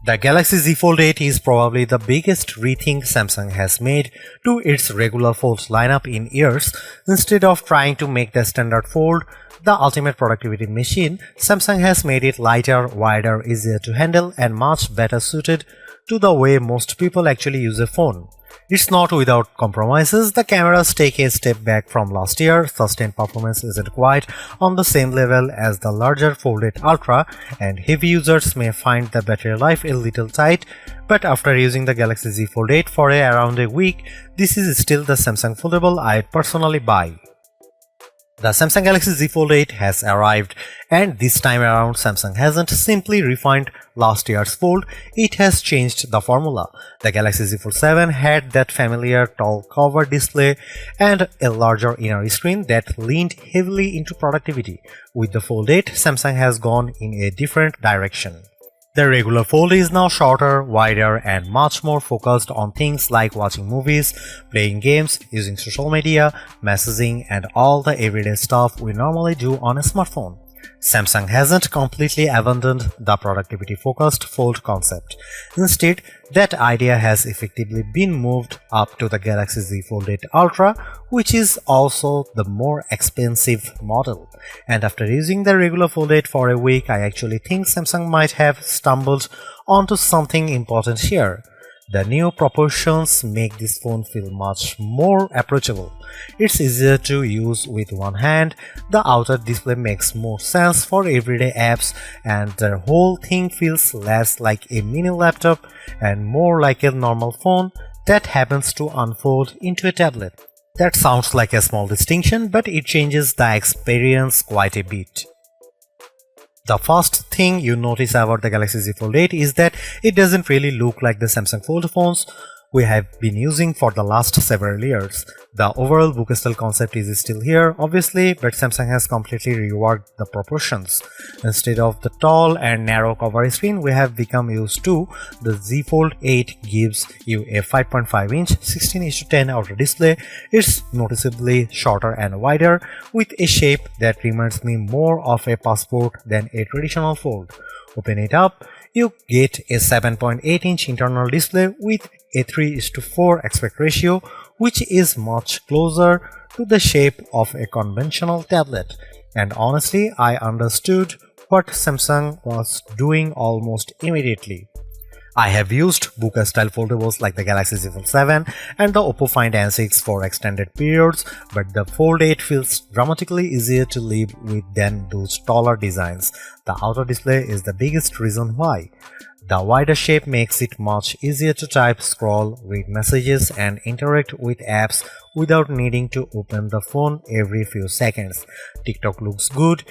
The Galaxy Z Fold 8 is probably the biggest rethink Samsung has made to its regular Fold lineup in years. Instead of trying to make the standard Fold the ultimate productivity machine, Samsung has made it lighter, wider, easier to handle, and much better suited to the way most people actually use a phone. It's not without compromises. The cameras take a step back from last year, sustained performance isn't quite on the same level as the larger Fold 8 Ultra, and heavy users may find the battery life a little tight, but after using the Galaxy Z Fold 8 for around a week, this is still the Samsung foldable I'd personally buy. The Samsung Galaxy Z Fold 8 has arrived, and this time around Samsung hasn't simply refined last year's Fold, it has changed the formula. The Galaxy Z Fold 7 had that familiar tall cover display and a larger inner screen that leaned heavily into productivity. With the Fold 8, Samsung has gone in a different direction. The regular Fold is now shorter, wider, and much more focused on things like watching movies, playing games, using social media, messaging, and all the everyday stuff we normally do on a smartphone. Samsung hasn't completely abandoned the productivity-focused Fold concept. Instead, that idea has effectively been moved up to the Galaxy Z Fold 8 Ultra, which is also the more expensive model. And after using the regular Fold 8 for a week, I actually think Samsung might have stumbled onto something important here. The new proportions make this phone feel much more approachable. It's easier to use with one hand, the outer display makes more sense for everyday apps, and the whole thing feels less like a mini laptop and more like a normal phone that happens to unfold into a tablet. That sounds like a small distinction, but it changes the experience quite a bit. The first thing you notice about the Galaxy Z Fold 8 is that it doesn't really look like the Samsung Fold phones we have been using for the last several years. The overall book style concept is still here, obviously, but Samsung has completely reworked the proportions. Instead of the tall and narrow cover screen we have become used to, the Z Fold 8 gives you a 5.5-inch 16:10 outer display. It's noticeably shorter and wider, with a shape that reminds me more of a passport than a traditional Fold. Open it up, you get a 7.8-inch internal display with a 3:4 aspect ratio, which is much closer to the shape of a conventional tablet. And honestly, I understood what Samsung was doing almost immediately. I have used book-style foldables like the Galaxy Z Fold 7 and the Oppo Find N6 for extended periods, but the Fold 8 feels dramatically easier to live with than those taller designs. The outer display is the biggest reason why. The wider shape makes it much easier to type, scroll, read messages, and interact with apps without needing to open the phone every few seconds. TikTok looks good,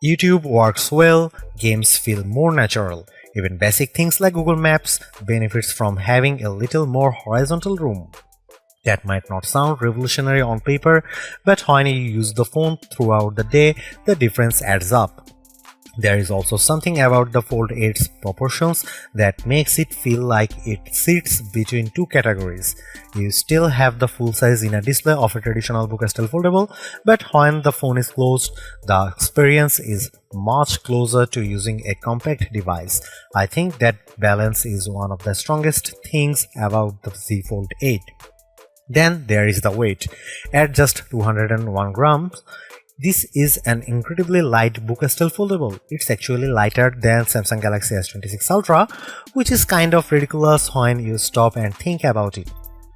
YouTube works well, games feel more natural. Even basic things like Google Maps benefits from having a little more horizontal room. That might not sound revolutionary on paper, but when you use the phone throughout the day, the difference adds up. There is also something about the Fold 8's proportions that makes it feel like it sits between two categories. You still have the full-size inner display of a traditional book-style foldable, but when the phone is closed, the experience is much closer to using a compact device. I think that balance is one of the strongest things about the Z Fold 8. Then there is the weight. At just 201 grams, this is an incredibly light book-style foldable. It's actually lighter than Samsung Galaxy S26 Ultra, which is kind of ridiculous when you stop and think about it.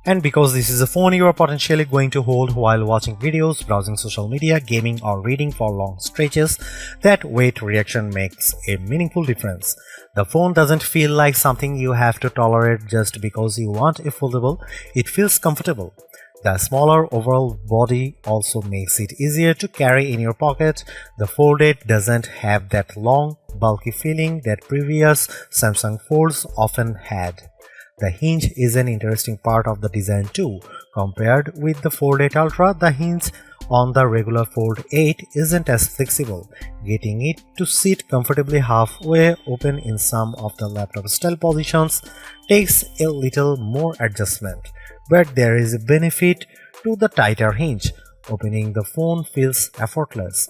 And because this is a phone you are potentially going to hold while watching videos, browsing social media, gaming, or reading for long stretches, that weight reaction makes a meaningful difference. The phone doesn't feel like something you have to tolerate just because you want a foldable, it feels comfortable. The smaller overall body also makes it easier to carry in your pocket. The Fold 8 doesn't have that long, bulky feeling that previous Samsung Folds often had. The hinge is an interesting part of the design too. Compared with the Fold 8 Ultra, the hinge on the regular Fold 8 isn't as flexible. Getting it to sit comfortably halfway open in some of the laptop style positions takes a little more adjustment. But there is a benefit to the tighter hinge. Opening the phone feels effortless.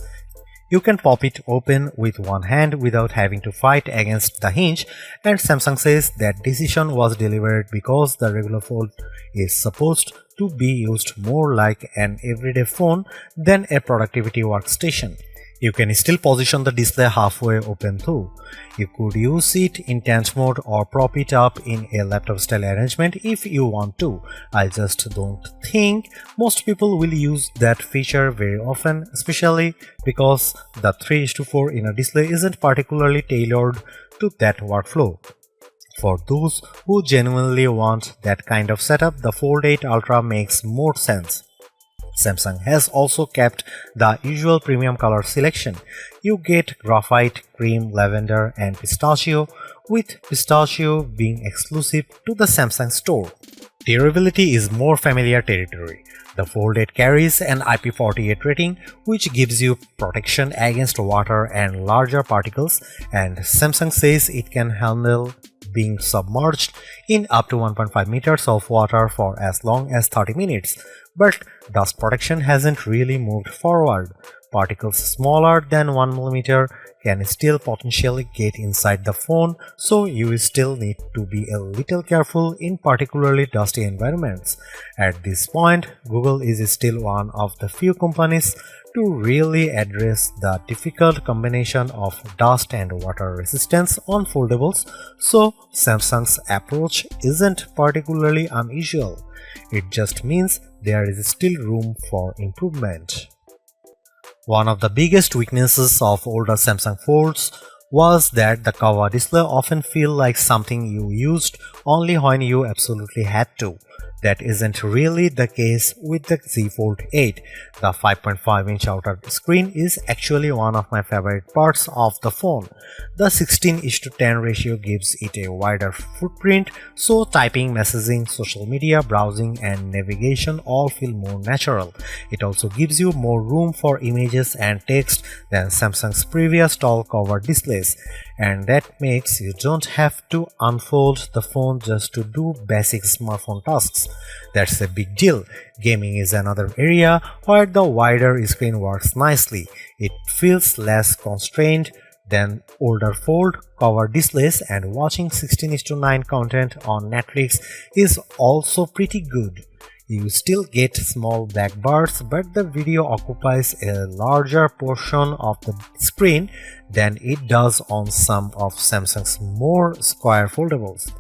You can pop it open with one hand without having to fight against the hinge, and Samsung says that decision was deliberate because the regular Fold is supposed to be used more like an everyday phone than a productivity workstation. You can still position the display halfway open too. You could use it in tent mode or prop it up in a laptop style arrangement if you want to. I just don't think most people will use that feature very often, especially because the 3:4 inner display isn't particularly tailored to that workflow. For those who genuinely want that kind of setup, the Fold 8 Ultra makes more sense. Samsung has also kept the usual premium color selection. You get graphite, cream, lavender, and pistachio, with pistachio being exclusive to the Samsung store. Durability is more familiar territory. The Fold 8 carries an IP48 rating, which gives you protection against water and larger particles, and Samsung says it can handle being submerged in up to 1.5 meters of water for as long as 30 minutes. But dust protection hasn't really moved forward. Particles smaller than 1 mm can still potentially get inside the phone, so you still need to be a little careful in particularly dusty environments. At this point, Google is still one of the few companies to really address the difficult combination of dust and water resistance on foldables, so Samsung's approach isn't particularly unusual. It just means there is still room for improvement. One of the biggest weaknesses of older Samsung Folds was that the cover display often felt like something you used only when you absolutely had to. That isn't really the case with the Z Fold 8. The 5.5-inch outer screen is actually one of my favorite parts of the phone. The 16:10 ratio gives it a wider footprint, so typing, messaging, social media, browsing, and navigation all feel more natural. It also gives you more room for images and text than Samsung's previous tall cover displays, and that makes you don't have to unfold the phone just to do basic smartphone tasks. That's a big deal. Gaming is another area where the wider screen works nicely. It feels less constrained than older Fold cover displays, and watching 16:9 content on Netflix is also pretty good. You still get small black bars, but the video occupies a larger portion of the screen than it does on some of Samsung's more square foldables.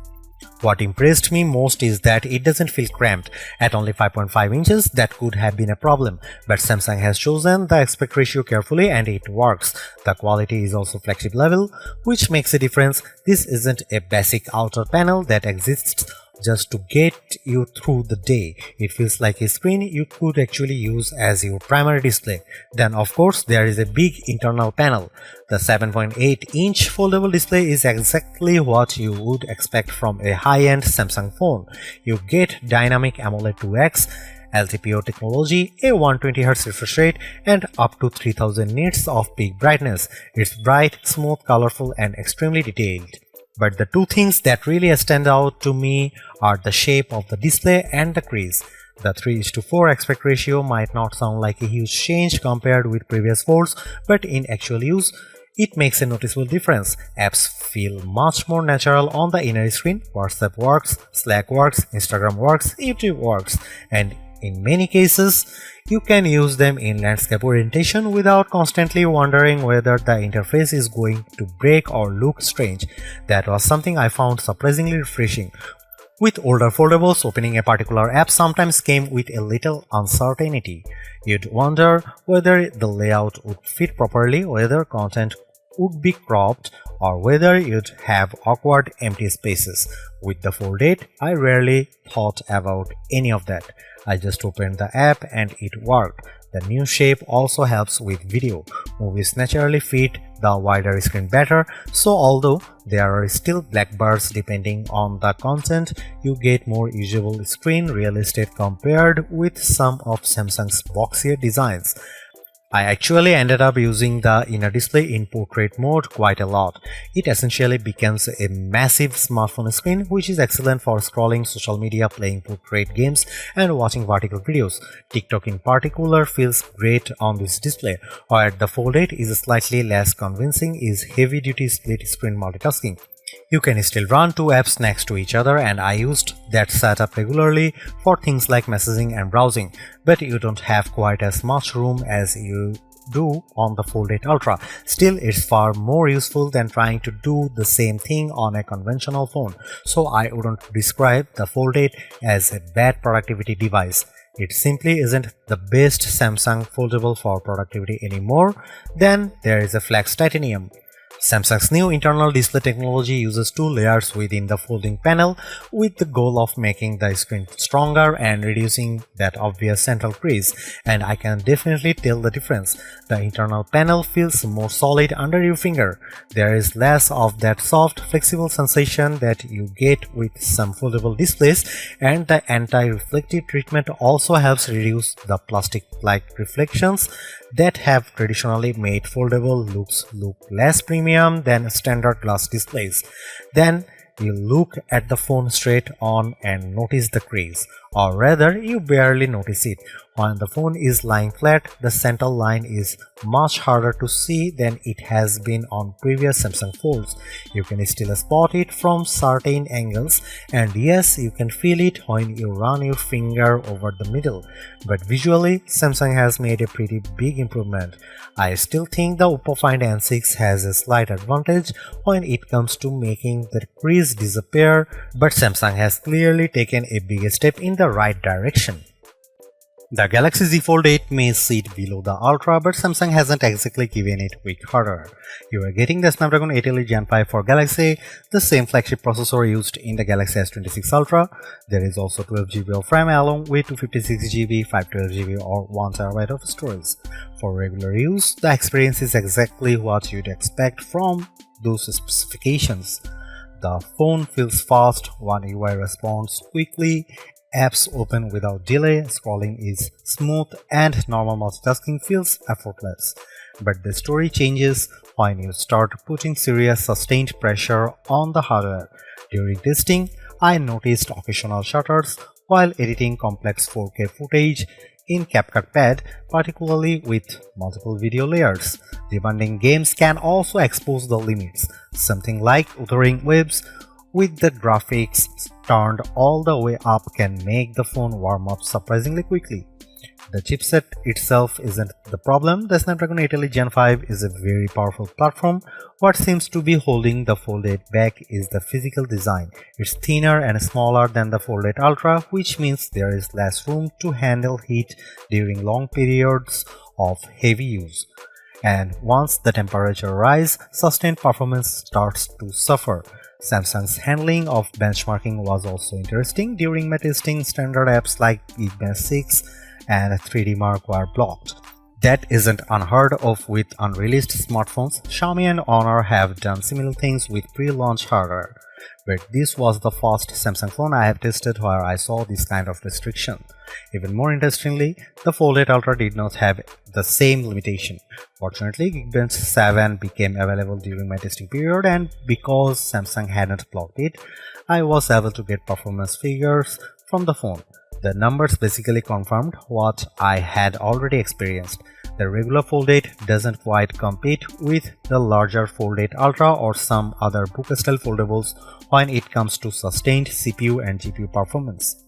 What impressed me most is that it doesn't feel cramped. At only 5.5 inches, that could have been a problem, but Samsung has chosen the aspect ratio carefully and it works. The quality is also flagship level, which makes a difference. This isn't a basic outer panel that exists just to get you through the day. It feels like a screen you could actually use as your primary display. Then of course there is a big internal panel. The 7.8-inch foldable display is exactly what you would expect from a high-end Samsung phone. You get dynamic AMOLED 2X, LTPO technology, a 120Hz refresh rate, and up to 3000 nits of peak brightness. It's bright, smooth, colorful, and extremely detailed. But the two things that really stand out to me are the shape of the display and the crease. The 3:4 aspect ratio might not sound like a huge change compared with previous folds, but in actual use, it makes a noticeable difference. Apps feel much more natural on the inner screen. WhatsApp works, Slack works, Instagram works, YouTube works, and in many cases, you can use them in landscape orientation without constantly wondering whether the interface is going to break or look strange. That was something I found surprisingly refreshing. With older foldables, opening a particular app sometimes came with a little uncertainty. You'd wonder whether the layout would fit properly, whether content would be cropped, or whether you'd have awkward empty spaces. With the Fold 8, I rarely thought about any of that. I just opened the app and it worked. The new shape also helps with video. Movies naturally fit the wider screen better, so although there are still black bars depending on the content, you get more usable screen real estate compared with some of Samsung's boxier designs. I actually ended up using the inner display in portrait mode quite a lot. It essentially becomes a massive smartphone screen, which is excellent for scrolling social media, playing portrait games, and watching vertical videos. TikTok in particular feels great on this display, while the Fold 8 is slightly less convincing is heavy-duty split-screen multitasking. You can still run two apps next to each other, and I used that setup regularly for things like messaging and browsing, but you don't have quite as much room as you do on the Fold 8 Ultra. Still, it's far more useful than trying to do the same thing on a conventional phone, so I wouldn't describe the Fold 8 as a bad productivity device. It simply isn't the best Samsung foldable for productivity anymore. Then there is a Flex Titanium. Samsung's new internal display technology uses two layers within the folding panel with the goal of making the screen stronger and reducing that obvious central crease, and I can definitely tell the difference. The internal panel feels more solid under your finger. There is less of that soft, flexible sensation that you get with some foldable displays, and the anti-reflective treatment also helps reduce the plastic-like reflections that have traditionally made foldable looks look less premium than standard glass displays. Then you look at the phone straight on and notice the crease, or rather you barely notice it. When the phone is lying flat, the center line is much harder to see than it has been on previous Samsung Folds. You can still spot it from certain angles, and yes, you can feel it when you run your finger over the middle, but visually Samsung has made a pretty big improvement. I still think the Oppo Find N6 has a slight advantage when it comes to making the crease disappear, but Samsung has clearly taken a big step in the right direction. The Galaxy Z Fold 8 may sit below the Ultra, but Samsung hasn't exactly given it weak hardware. You are getting the Snapdragon 8 Elite Gen 5 for Galaxy, the same flagship processor used in the Galaxy S26 Ultra. There is also 12GB of RAM along with 256GB, 512GB or 1TB of storage. For regular use, the experience is exactly what you'd expect from those specifications. The phone feels fast, One UI responds quickly, apps open without delay, scrolling is smooth, and normal multitasking feels effortless. But the story changes when you start putting serious sustained pressure on the hardware. During testing, I noticed occasional shutters while editing complex 4K footage in CapCut Pad, particularly with multiple video layers. Demanding games can also expose the limits. Something like Wuthering Waves with the graphics turned all the way up can make the phone warm up surprisingly quickly. The chipset itself isn't the problem. The Snapdragon 8 Elite Gen 5 is a very powerful platform. What seems to be holding the Fold 8 back is the physical design. It's thinner and smaller than the Fold 8 Ultra, which means there is less room to handle heat during long periods of heavy use. And once the temperature rises, sustained performance starts to suffer. Samsung's handling of benchmarking was also interesting. During my testing, standard apps like Geekbench 6 and 3D Mark were blocked. That isn't unheard of with unreleased smartphones. Xiaomi and Honor have done similar things with pre-launch hardware. But this was the first Samsung phone I have tested where I saw this kind of restriction. Even more interestingly, the Fold 8 Ultra did not have the same limitation. Fortunately, Geekbench 7 became available during my testing period, and because Samsung hadn't blocked it, I was able to get performance figures from the phone. The numbers basically confirmed what I had already experienced. The regular Fold 8 doesn't quite compete with the larger Fold 8 Ultra or some other book-style foldables when it comes to sustained CPU and GPU performance.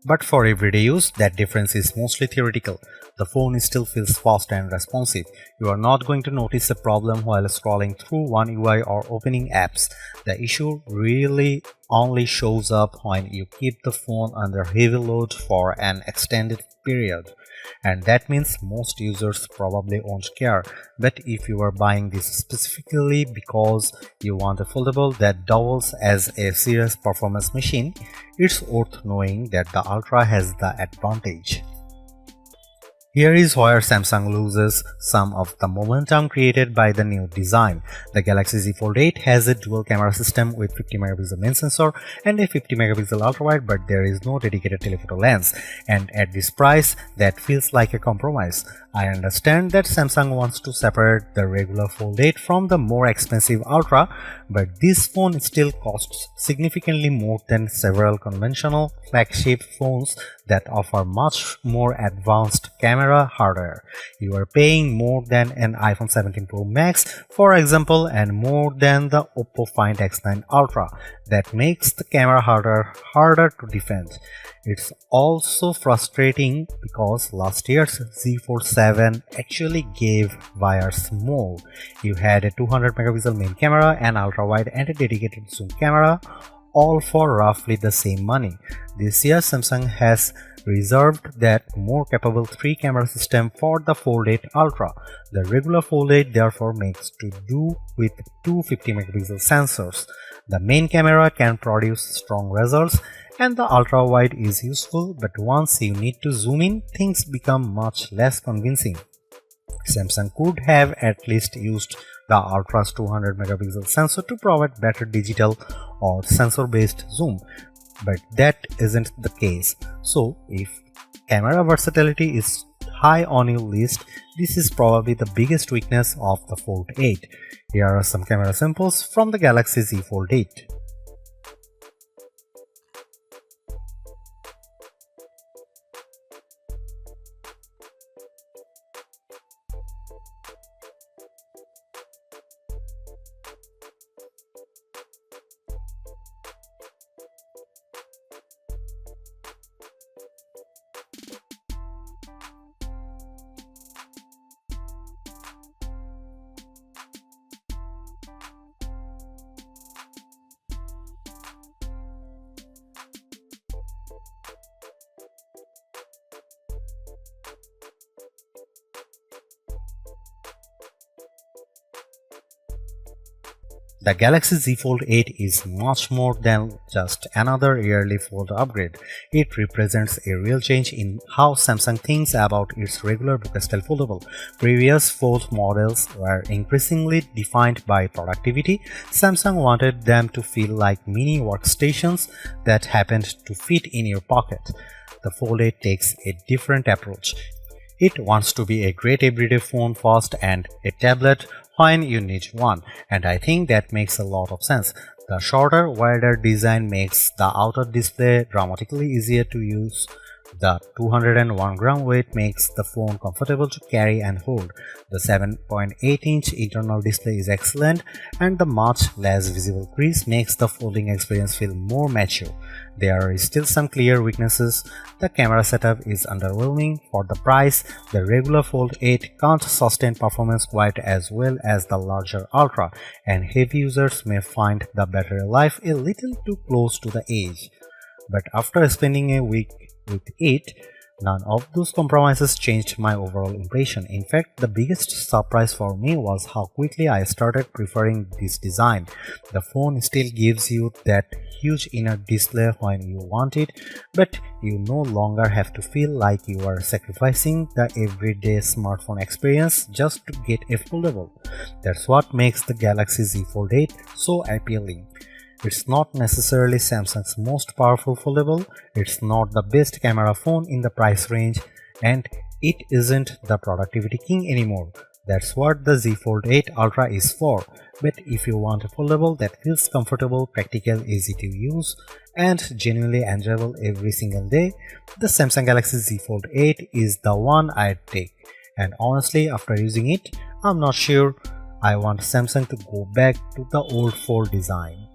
But for everyday use, that difference is mostly theoretical. The phone still feels fast and responsive. You are not going to notice a problem while scrolling through One UI or opening apps. The issue really only shows up when you keep the phone under heavy load for an extended period. And that means most users probably won't care. But if you are buying this specifically because you want a foldable that doubles as a serious performance machine, it's worth knowing that the Ultra has the advantage. Here is where Samsung loses some of the momentum created by the new design. The Galaxy Z Fold 8 has a dual camera system with 50 megapixel main sensor and a 50 megapixel ultrawide, but there is no dedicated telephoto lens. And at this price, that feels like a compromise. I understand that Samsung wants to separate the regular Fold 8 from the more expensive Ultra, but this phone still costs significantly more than several conventional flagship phones that offer much more advanced camera hardware. You are paying more than an iPhone 17 Pro Max, for example, and more than the Oppo Find X9 Ultra. That makes the camera hardware harder to defend. It's also frustrating because last year's Z Fold 7 actually gave buyers more. You had a 200 megapixel main camera, an ultra-wide and a dedicated zoom camera, all for roughly the same money. This year Samsung has reserved that more capable 3-camera system for the Fold 8 Ultra. The regular Fold 8 therefore makes to do with two 50 megapixel sensors. The main camera can produce strong results and the ultra wide is useful, but once you need to zoom in, things become much less convincing. Samsung could have at least used the Ultra's 200 megapixel sensor to provide better digital or sensor based zoom, but that isn't the case. So if camera versatility is high on your list, this is probably the biggest weakness of the Fold 8. Here are some camera samples from the Galaxy Z Fold 8. The Galaxy Z Fold 8 is much more than just another yearly Fold upgrade. It represents a real change in how Samsung thinks about its regular book-style foldable. Previous Fold models were increasingly defined by productivity. Samsung wanted them to feel like mini workstations that happened to fit in your pocket. The Fold 8 takes a different approach. It wants to be a great everyday phone first and a tablet when you need one, and I think that makes a lot of sense. The shorter, wider design makes the outer display dramatically easier to use. The 201-gram weight makes the phone comfortable to carry and hold. The 7.8-inch internal display is excellent, and the much less visible crease makes the folding experience feel more mature. There are still some clear weaknesses. The camera setup is underwhelming for the price. The regular Fold 8 can't sustain performance quite as well as the larger Ultra, and heavy users may find the battery life a little too close to the edge. But after spending a week with it, none of those compromises changed my overall impression. In fact, the biggest surprise for me was how quickly I started preferring this design. The phone still gives you that huge inner display when you want it, but you no longer have to feel like you are sacrificing the everyday smartphone experience just to get a foldable. That's what makes the Galaxy Z Fold 8 so appealing. It's not necessarily Samsung's most powerful foldable, it's not the best camera phone in the price range, and it isn't the productivity king anymore. That's what the Z Fold 8 Ultra is for. But if you want a foldable that feels comfortable, practical, easy to use, and genuinely enjoyable every single day, the Samsung Galaxy Z Fold 8 is the one I'd take. And honestly, after using it, I'm not sure I want Samsung to go back to the old Fold design.